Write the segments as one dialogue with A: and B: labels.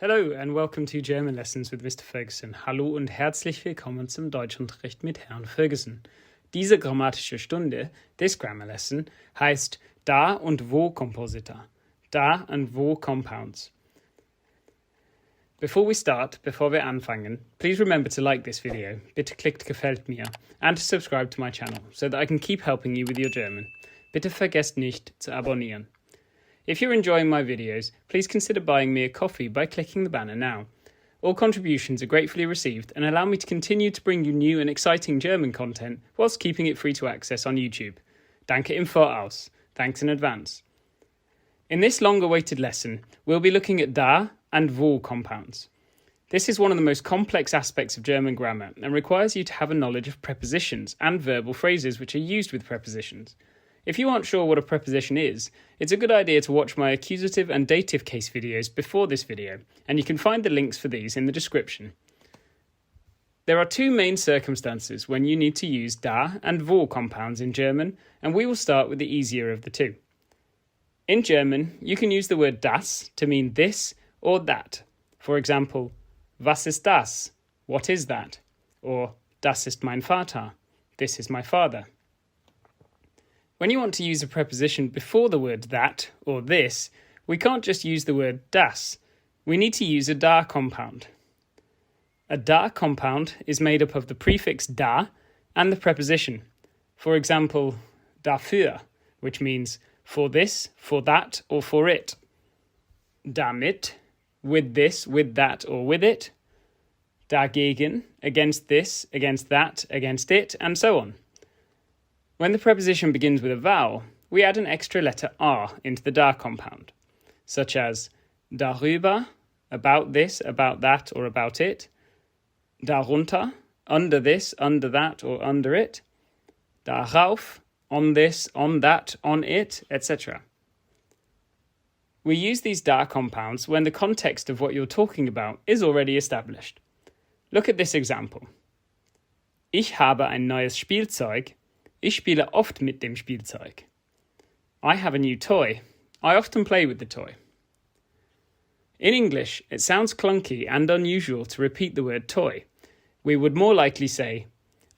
A: Hello and welcome to German Lessons with Mr. Ferguson. Hallo und herzlich willkommen zum Deutschunterricht mit Herrn Ferguson. Diese grammatische Stunde, this grammar lesson, heißt Da und Wo Kompositor. Da and Wo Compounds. Before wir anfangen, please remember to like this video, bitte klickt gefällt mir, and to subscribe to my channel so that I can keep helping you with your German. Bitte vergesst nicht zu abonnieren. If you're enjoying my videos, please consider buying me a coffee by clicking the banner now. All contributions are gratefully received and allow me to continue to bring you new and exciting German content whilst keeping it free to access on YouTube. Danke im Voraus. Thanks in advance. In this long-awaited lesson, we'll be looking at da and wo compounds. This is one of the most complex aspects of German grammar and requires you to have a knowledge of prepositions and verbal phrases which are used with prepositions. If you aren't sure what a preposition is, it's a good idea to watch my accusative and dative case videos before this video, and you can find the links for these in the description. There are two main circumstances when you need to use da and wo compounds in German, and we will start with the easier of the two. In German, you can use the word das to mean this or that. For example, was ist das? What is that? Or das ist mein Vater. This is my father. When you want to use a preposition before the word that or this, we can't just use the word das. We need to use a da compound. A da compound is made up of the prefix da and the preposition. For example, dafür, which means for this, for that, or for it. Damit, with this, with that, or with it. Dagegen, against this, against that, against it, and so on. When the preposition begins with a vowel, we add an extra letter R into the da compound, such as darüber, about this, about that, or about it, darunter, under this, under that, or under it, darauf, on this, on that, on it, etc. We use these da compounds when the context of what you're talking about is already established. Look at this example. Ich habe ein neues Spielzeug. Ich spiele oft mit dem Spielzeug. I have a new toy. I often play with the toy. In English, it sounds clunky and unusual to repeat the word toy. We would more likely say,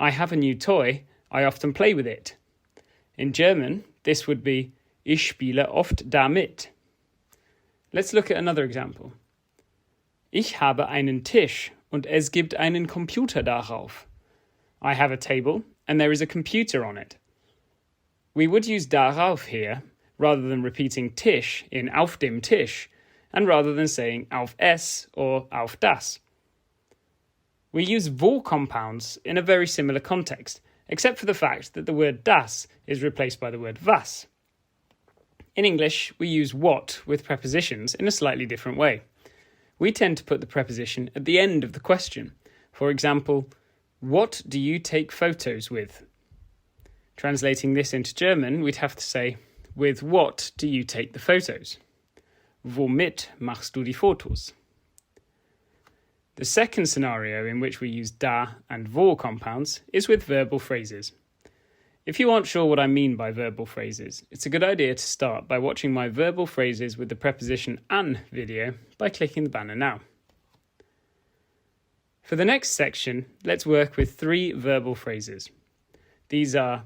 A: I have a new toy. I often play with it. In German, this would be Ich spiele oft damit. Let's look at another example. Ich habe einen Tisch und es gibt einen Computer darauf. I have a table and there is a computer on it. We would use darauf here rather than repeating Tisch in auf dem Tisch and rather than saying auf es or auf das. We use wo compounds in a very similar context, except for the fact that the word das is replaced by the word was. In English, we use what with prepositions in a slightly different way. We tend to put the preposition at the end of the question. For example, what do you take photos with? Translating this into German, we'd have to say, with what do you take the photos? Womit machst du die Fotos? The second scenario in which we use da and wo compounds is with verbal phrases. If you aren't sure what I mean by verbal phrases, it's a good idea to start by watching my verbal phrases with the preposition an video by clicking the banner now. For the next section, let's work with three verbal phrases. These are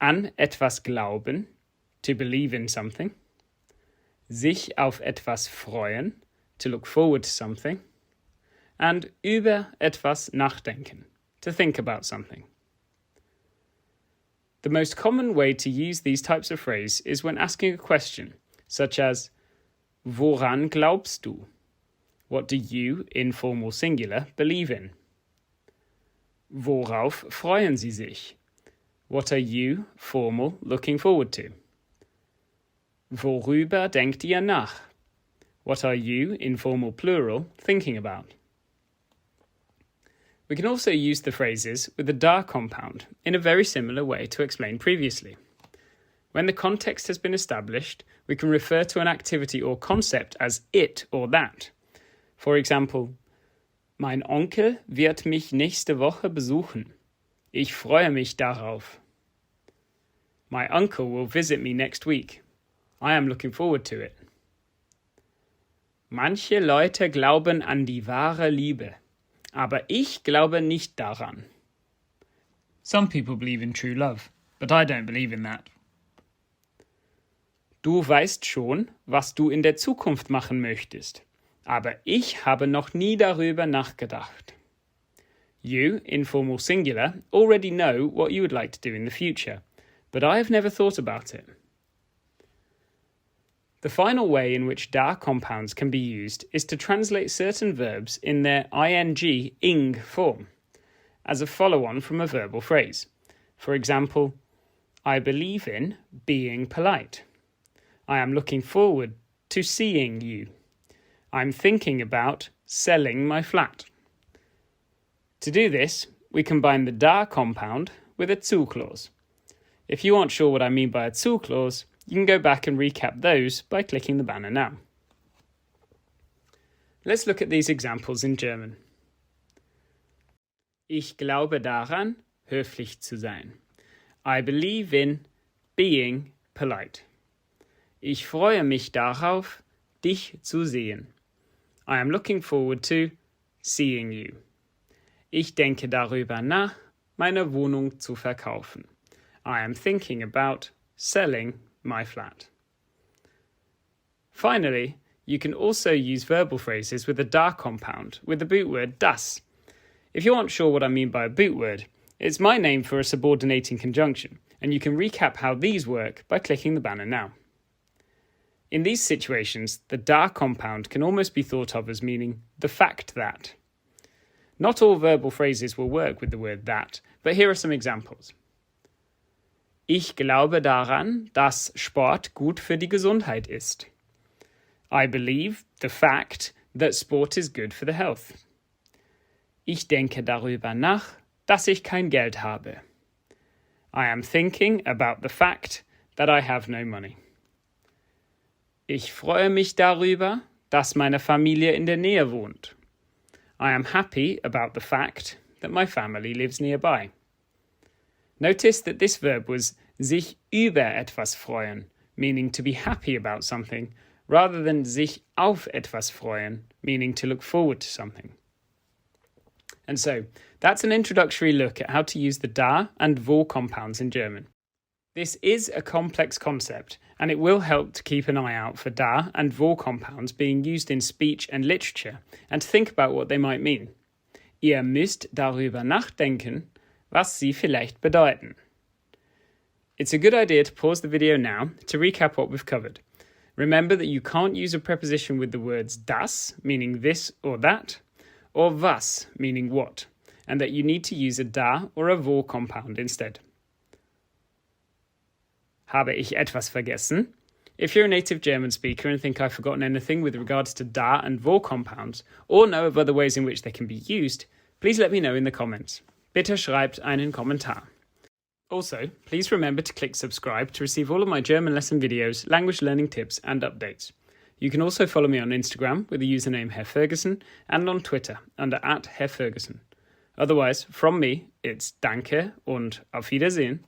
A: an etwas glauben, to believe in something, sich auf etwas freuen, to look forward to something, and über etwas nachdenken, to think about something. The most common way to use these types of phrases is when asking a question, such as Woran glaubst du? What do you, informal singular, believe in? Worauf freuen Sie sich? What are you, formal, looking forward to? Worüber denkt ihr nach? What are you, informal plural, thinking about? We can also use the phrases with the da compound in a very similar way to explain previously. When the context has been established, we can refer to an activity or concept as it or that. For example, mein Onkel wird mich nächste Woche besuchen. Ich freue mich darauf. My uncle will visit me next week. I am looking forward to it. Manche Leute glauben an die wahre Liebe, aber ich glaube nicht daran. Some people believe in true love, but I don't believe in that. Du weißt schon, was du in der Zukunft machen möchtest, aber ich habe noch nie darüber nachgedacht. You, informal singular, already know what you would like to do in the future, but I have never thought about it. The final way in which da compounds can be used is to translate certain verbs in their ing form, as a follow-on from a verbal phrase. For example, I believe in being polite. I am looking forward to seeing you. I'm thinking about selling my flat. To do this, we combine the da compound with a zu clause. If you aren't sure what I mean by a zu clause, you can go back and recap those by clicking the banner now. Let's look at these examples in German. Ich glaube daran, höflich zu sein. I believe in being polite. Ich freue mich darauf, dich zu sehen. I am looking forward to seeing you. Ich denke darüber nach, meine Wohnung zu verkaufen. I am thinking about selling my flat. Finally, you can also use verbal phrases with a da compound with the boot word das. If you aren't sure what I mean by a boot word, it's my name for a subordinating conjunction, and you can recap how these work by clicking the banner now. In these situations, the da compound can almost be thought of as meaning the fact that. Not all verbal phrases will work with the word that, but here are some examples. Ich glaube daran, dass Sport gut für die Gesundheit ist. I believe the fact that sport is good for the health. Ich denke darüber nach, dass ich kein Geld habe. I am thinking about the fact that I have no money. Ich freue mich darüber, dass meine Familie in der Nähe wohnt. I am happy about the fact that my family lives nearby. Notice that this verb was sich über etwas freuen, meaning to be happy about something, rather than sich auf etwas freuen, meaning to look forward to something. And so, that's an introductory look at how to use the da and wo compounds in German. This is a complex concept, and it will help to keep an eye out for da and wo compounds being used in speech and literature, and to think about what they might mean. Ihr müsst darüber nachdenken, was sie vielleicht bedeuten. It's a good idea to pause the video now to recap what we've covered. Remember that you can't use a preposition with the words das, meaning this or that, or was, meaning what, and that you need to use a da or a wo compound instead. Habe ich etwas vergessen? If you're a native German speaker and think I've forgotten anything with regards to da and wo compounds, or know of other ways in which they can be used, please let me know in the comments. Bitte schreibt einen Kommentar. Also, please remember to click subscribe to receive all of my German lesson videos, language learning tips and updates. You can also follow me on Instagram with the username Herr Ferguson and on Twitter under @HerrFerguson. Otherwise, from me, it's Danke und auf Wiedersehen.